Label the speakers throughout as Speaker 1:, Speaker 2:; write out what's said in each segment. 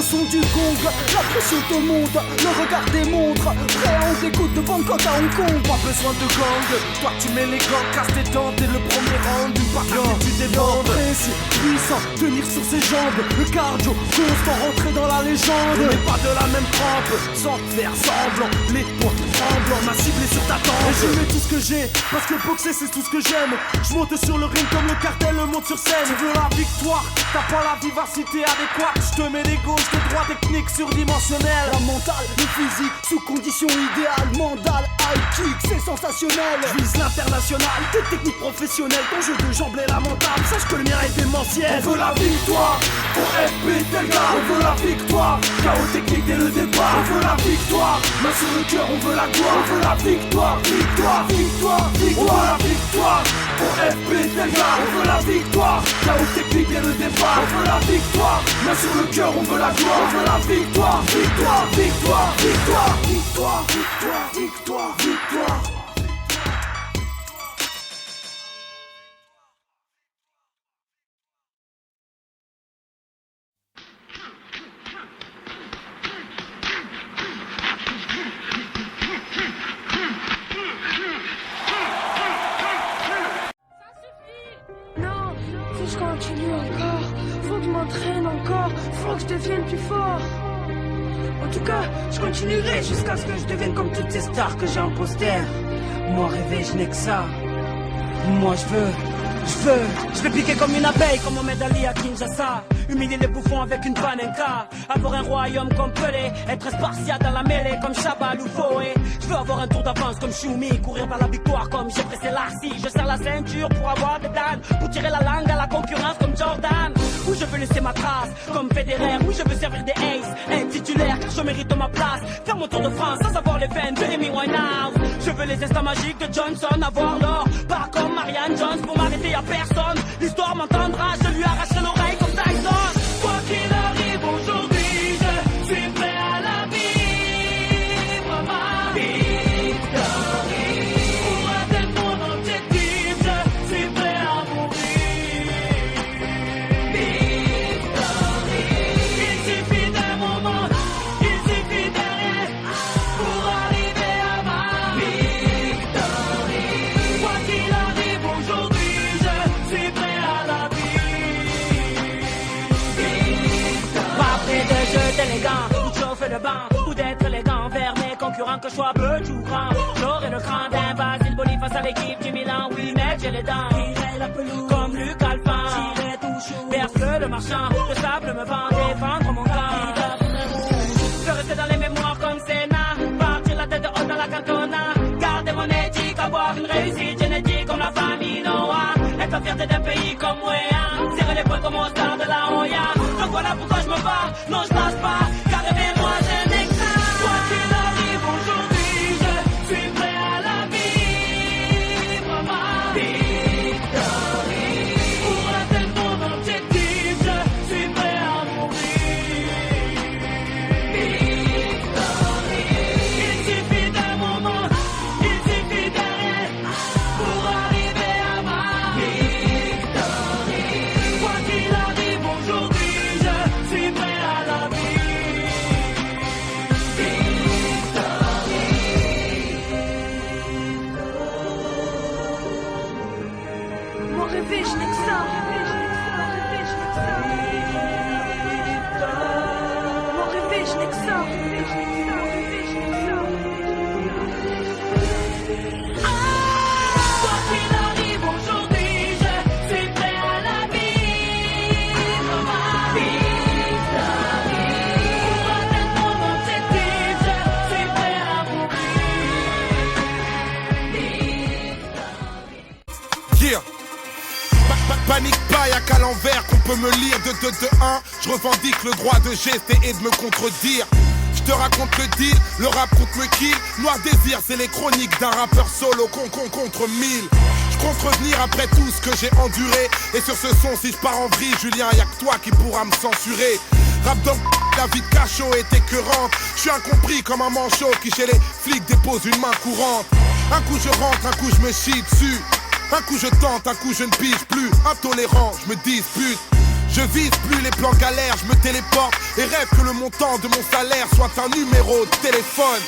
Speaker 1: son du gong, la pression te monte, le regard démontre. Prêt on t'écoute de Bangkok à Hong Kong.
Speaker 2: Pas besoin de gang, toi tu mets les gants, casse tes dents. T'es le premier round, une partie tu débandes.
Speaker 1: Précis, puissant, tenir sur ses jambes. Le cardio, constant, rentrer dans la légende.
Speaker 2: On n'est pas de la même trempe, sans faire semblant. Les poings tremblants, ma cible est sur ta tempe.
Speaker 1: Et je mets tout ce que j'ai, parce que boxer c'est tout ce que j'aime. Je monte sur le ring comme le cartel monte sur scène.
Speaker 2: Tu veux la victoire, t'as pas la vivacité adéquate. Je te mets des gauches, des droits, techniques surdimensionnelles.
Speaker 1: La mentale, le physique, sous conditions idéales. Mandal, high kick, c'est sensationnel.
Speaker 2: Je vise l'international,
Speaker 1: tes techniques professionnelles. Ton jeu de jambes est lamentable, sache que le mien est démentiel.
Speaker 2: On veut la victoire, pour FP tel gars. On veut la victoire, chaos technique dès le départ. On veut la victoire, main sur le cœur, on veut la gloire. On veut la victoire, victoire, victoire, victoire. On veut la victoire, pour FP tel gars. On veut la victoire, chaos technique dès le départ. On veut la victoire, main sur le cœur, on veut la gloire. On veut la victoire, victoire, victoire, victoire, victoire, victoire, victoire, victoire.
Speaker 3: Je continue encore, faut que je m'entraîne encore, faut que je devienne plus fort. En tout cas, je continuerai jusqu'à ce que je devienne comme toutes ces stars que j'ai en poster. Moi rêver, je n'ai que ça. Moi je vais piquer comme une abeille, comme Mohamed Ali à Kinshasa. Humilier les bouffons avec une panenka. Avoir un royaume comme Pelé, être spartiate dans la mêlée comme Chabal ou Foé. Je veux avoir un tour d'avance comme Choumi, courir vers la victoire comme j'ai pressé Larcy. Je serre la ceinture pour avoir des dames, pour tirer la langue à la concurrence comme Jordan. Où je veux laisser ma trace comme Federer, où je veux servir des aces, un titulaire car je mérite ma place. Faire mon tour de France sans avoir les veines de Amy Winehouse. Je veux les instants magiques de Johnson, avoir l'or, pas comme Marianne Jones. Pour m'arrêter y'a personne, l'histoire m'entendra, je lui arracherai l'oreille comme Tyson. Quoi qu'il arrive aujourd'hui, je suis prêt à la vivre, ma victory. Pour atteindre mon objectif, je suis prêt à mourir. Victory. Il suffit d'un moment, il suffit d'un rien pour arriver à ma victory. Quoi qu'il arrive aujourd'hui, je suis prêt à la vivre. Pas près de jeter les gants, ou de chauffer le banc, ou d'être élégant vers mes concurrents, que je sois petit ou grand. J'aurai le cran d'un Basile Boli face à l'équipe du Milan. Oui, mec, j'ai les dents. Tirer la pelouse comme Luc Alphand. Tirer tout chaud. Perce le marchand. Le sable me vend, défendre mon camp. Je veux rester dans les mémoires comme Senna. Partir la tête haute dans la cantona. Garder mon éthique, avoir une réussite génétique comme la famille Noah. Être la fierté d'un pays comme Wea. Serrer les poings comme au stade de la Hoya. Donc voilà pourquoi je me bats. Non, je lâche pas. Car rêver-moi, je n'ai que ça. Quoi qu'il arrive aujourd'hui, je suis prêt à la vivre, ma victory. Pour atteindre mon objectif, je suis prêt à mourir. Victory. Il suffit d'un moment, il suffit d'un rien pour arriver à ma victory. Quoi qu'il arrive aujourd'hui, je suis prêt à la vivre. Moi rêver, je n'ai que ça. Moi rêver, je n'ai que ça. Quoi qu'il arrive aujourd'hui, je suis prêt à la vivre, ma victory. Pour atteindre mon objectif, je suis prêt à mourir.
Speaker 4: Yeah. Panique pas, y'a qu'à l'envers qu'on peut me lire. De 1, je revendique le droit de gester et de me contredire. Je te raconte le deal, le rap contre me kill. Noir désir, c'est les chroniques d'un rappeur solo contre 1000. Je compte revenir après tout ce que j'ai enduré. Et sur ce son, si je pars en vrille, Julien, y'a que toi qui pourra me censurer. Rap dans la vie de cachot est écœurante. Je suis incompris comme un manchot qui chez les flics dépose une main courante. Un coup je rentre, un coup je me chie dessus. Un coup je tente, un coup je ne pige plus. Intolérant, je me dispute. Je vise plus les plans galères, je me téléporte et rêve que le montant de mon salaire soit un numéro de téléphone.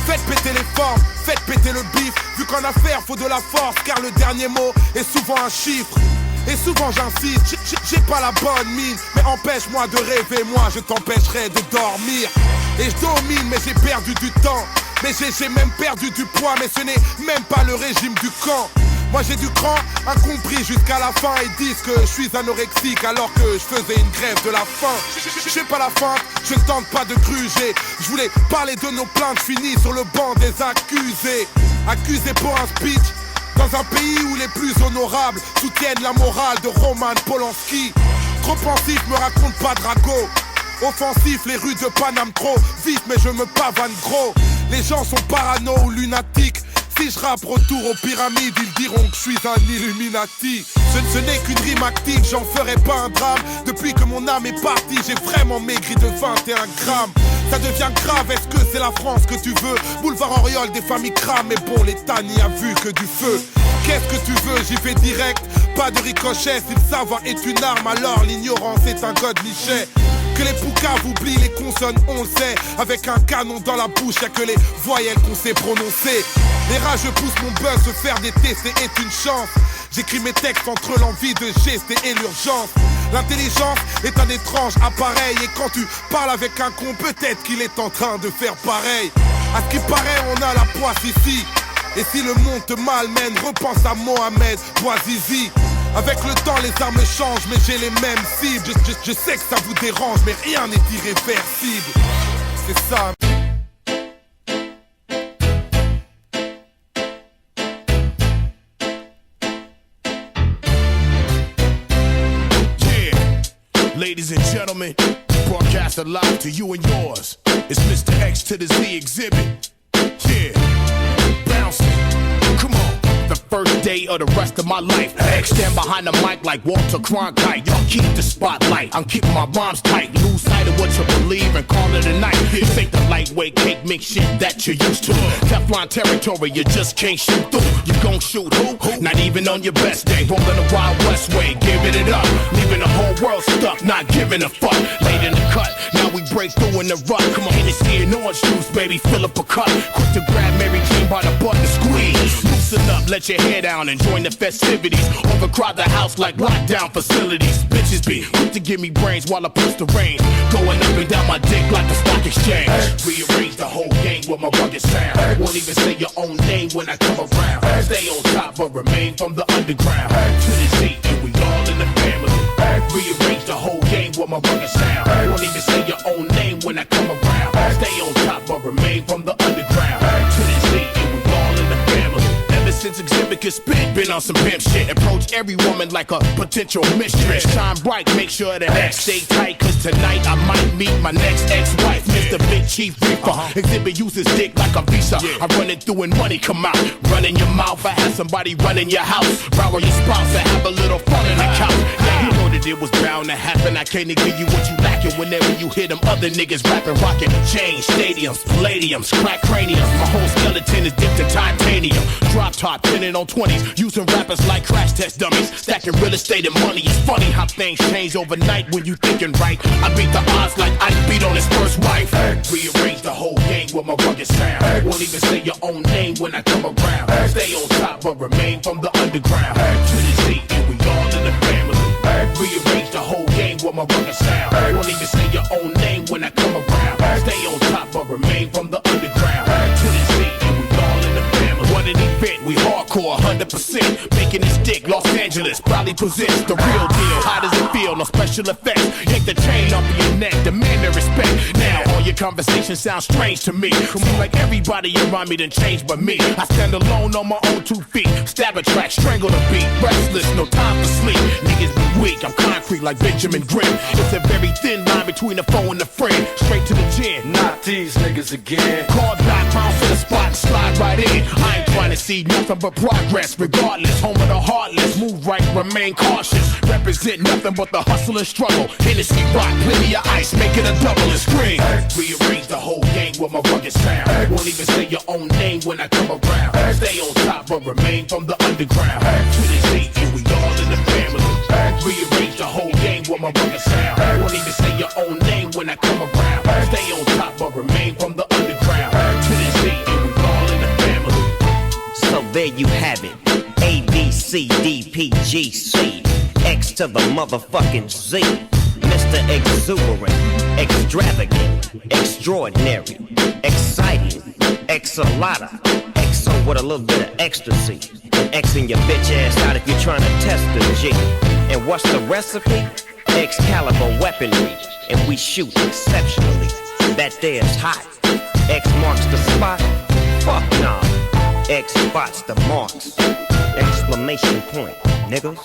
Speaker 4: Faites péter les formes, faites péter le bif. Vu qu'en affaire faut de la force, car le dernier mot est souvent un chiffre. Et souvent j'insiste, j'ai pas la bonne mine, mais empêche-moi de rêver, moi je t'empêcherai de dormir. Et je domine, mais j'ai perdu du temps. Mais j'ai même perdu du poids, mais ce n'est même pas le régime du camp. Moi j'ai du cran, incompris jusqu'à la fin. Ils disent que je suis anorexique alors que je faisais une grève de la faim. J'ai pas la faim, je ne tente pas de gruger. Je voulais parler de nos plaintes finies sur le banc des accusés. Accusés pour un speech dans un pays où les plus honorables soutiennent la morale de Roman Polanski. Trop pensif, me raconte pas Drago. Offensif, les rues de Paname trop vite, mais je me pavane gros. Les gens sont parano ou lunatiques. Si je rappe retour aux pyramides, ils diront que je suis un Illuminati. Ce n'est qu'une rime active, j'en ferai pas un drame. Depuis que mon âme est partie, j'ai vraiment maigri de 21 grammes. Ça devient grave, est-ce que c'est la France que tu veux? Boulevard Auriol, des familles crament, mais bon, l'État n'y a vu que du feu. Qu'est-ce que tu veux? J'y vais direct, pas de ricochet. Si le savoir est une arme, alors l'ignorance est un godemichet. Que les poucaves oublient les consonnes, on le sait. Avec un canon dans la bouche, y'a que les voyelles qu'on sait prononcer. Les rageux poussent mon buzz, se faire détester est une chance. J'écris mes textes entre l'envie de gester et l'urgence. L'intelligence est un étrange appareil. Et quand tu parles avec un con, peut-être qu'il est en train de faire pareil. À ce qui paraît, on a la poisse ici. Et si le monde te malmène, repense à Mohamed Bouazizi. Avec le temps les armes changent, mais j'ai les mêmes cibles. Je sais que ça vous dérange, mais rien n'est irréversible. C'est ça.
Speaker 5: Yeah, ladies and gentlemen, broadcast live to you and yours. It's Mr. X to the Z exhibit. Yeah, bouncing. Come on. The first day of the rest of my life. X stand behind the mic like Walter Cronkite. Y'all keep the spotlight, I'm keeping my rhymes tight. Lose sight of what you believe and call it a night. This ain't the lightweight cake mix shit that you're used to. Teflon territory, you just can't shoot through. You gon' shoot who? Not even on your best day. Rolling the Wild West way, giving it up. Leaving the whole world stuck, not giving a fuck. Late in the cut, now we break through in the rut. Come on, Hennessy and orange juice, baby, fill up a cup. Quick to grab Mary Jane by the butt and squeeze. Loosen up, let your hair down and join the festivities. Overcrowd the house like lockdown facilities. Bitches be quick to give me brains while I push the rain. Going up and down my dick like the stock exchange. Rearrange the whole game with my rugged sound. Won't even say your own name when I come around. Stay on top but remain from the underground. To the Z and we all in the family. Rearrange the whole game with my rugged sound. Won't even say your own name when I come around. Stay on top but remain from the underground. To the Z and we all in the family. Since exhibit could spit, been on some pimp shit. Approach every woman like a potential mistress. Shine bright, make sure the X stay tight. Cause tonight I might meet my next ex-wife, Mr. Big Chief Reaper. Exhibit uses dick like a visa. I run it through and money come out. Run in your mouth, I have somebody run in your house. Borrow your spouse and have a little fun in the couch. Yeah, you know that it was bound to happen. I can't give you what you lacking whenever you hear them other niggas rapping, rocking. Chains, stadiums, palladiums, crack craniums. My whole skeleton is dipped in titanium. Drop top, pinning on 20s, using rappers like crash test dummies, stacking real estate and money. It's funny how things change overnight when you thinking right. I beat the odds like I beat on his first wife. Rearrange the whole game with my rugged sound. Won't even say your own name when I come around. Stay on top but remain from the underground. To the Z and we all in the family. Rearrange the whole game with my rugged sound. Won't even say your own name when I come around. Stay on top but remain from the underground. To the Z and we all in the family. What an event, we hardcore 100%. Making it stick, Los Angeles probably presents the real deal. How does it feel? No special effects. Yank the chain off of your neck, demand the respect. Now all your conversations sound strange to me. Seem like everybody around me done changed but me. I stand alone on my own 2 feet. Stab a track, strangle the beat. Restless, no time for sleep. Niggas be weak, I'm concrete like Benjamin Grimm. It's a very thin line between the foe and the friend. Straight to the chin.
Speaker 2: Not these niggas again.
Speaker 5: Call back, bounce to the spot and slide right in. I ain't trying to see nothing but progress. Regardless, home of the heartless. Move right, remain cautious. Represent nothing but the hustle and struggle. Hennessy rock, plenty of ice, make it a double and scream. Rearrange the whole game with my rugged sound. Won't even say your own name when I come around. Stay on top but remain from the underground. To the Z and we all in the family. Rearrange the whole game with my a rugged sound. Won't even say your own name when I come around. Stay on top but remain from the underground. To this day, and we all in the family.
Speaker 6: So there you have it. A, B, C, D, P, G, C. X to the motherfucking Z. Mr. Exuberant, extravagant, extraordinary, exciting, X-a-lotta, XO with a little bit of ecstasy. And Xing your bitch ass out if you're trying to test the G. And what's the recipe? Excalibur weaponry. And we shoot exceptionally. That there's hot. X marks the spot. Fuck nah. X spots the marks. Exclamation point, niggas.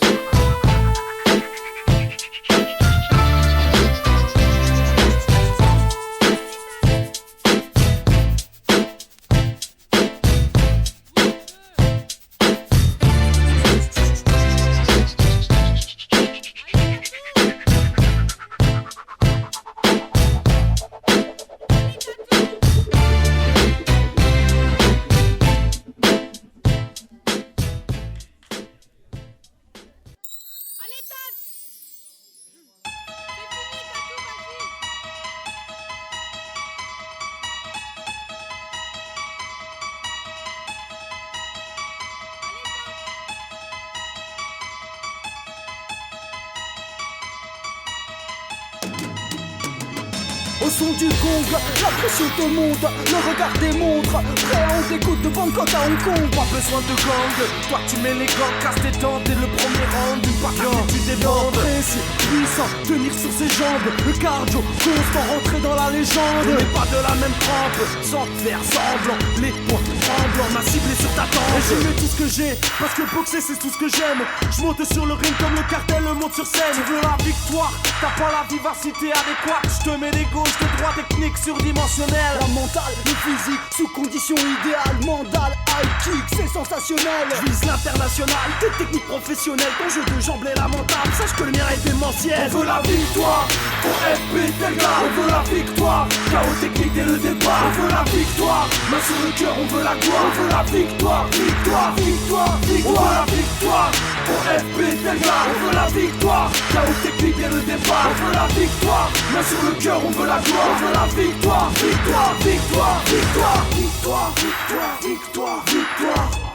Speaker 1: Au son du gong, la pression te monte, le regard démontre. Prêt on t'écoute de Bangkok à Hong Kong.
Speaker 2: Pas besoin de gang, toi tu mets les gants, casse tes dents, t'es le premier round. Une fois que tu débandes,
Speaker 1: précis, puissant, tenir sur ses jambes. Le cardio, constant, rentrer dans la légende.
Speaker 2: on n'est pas de la même trempe, sans faire semblant. Les poings tremblants, ma cible est sur ta tempe.
Speaker 1: Et je mets tout ce que j'ai, parce que boxer c'est tout ce que j'aime. Je monte sur le ring comme le cartel monte sur scène.
Speaker 2: Tu veux la victoire, t'as pas la vivacité adéquate. Je te mets des gauches, de droite, technique surdimensionnelle.
Speaker 1: La mentale, le physique, sous conditions idéales. Mandal, high kick, c'est sensationnel.
Speaker 2: Je vise l'international, tes techniques professionnelles. Ton jeu de jambes est lamentable, sache que le mien est démentiel. On veut la victoire, pour FP tel gars. On veut la victoire, chaos technique dès le départ. On veut la victoire, main sur le cœur, on veut la gloire. On veut la victoire, victoire, victoire, victoire. On veut la victoire, pour FP tel gars. On veut la victoire, chaos technique dès le départ. On veut la victoire, main sur le cœur, on veut la gloire. On veut la victoire, victoire, victoire, victoire, victoire, victoire, victoire, victoire.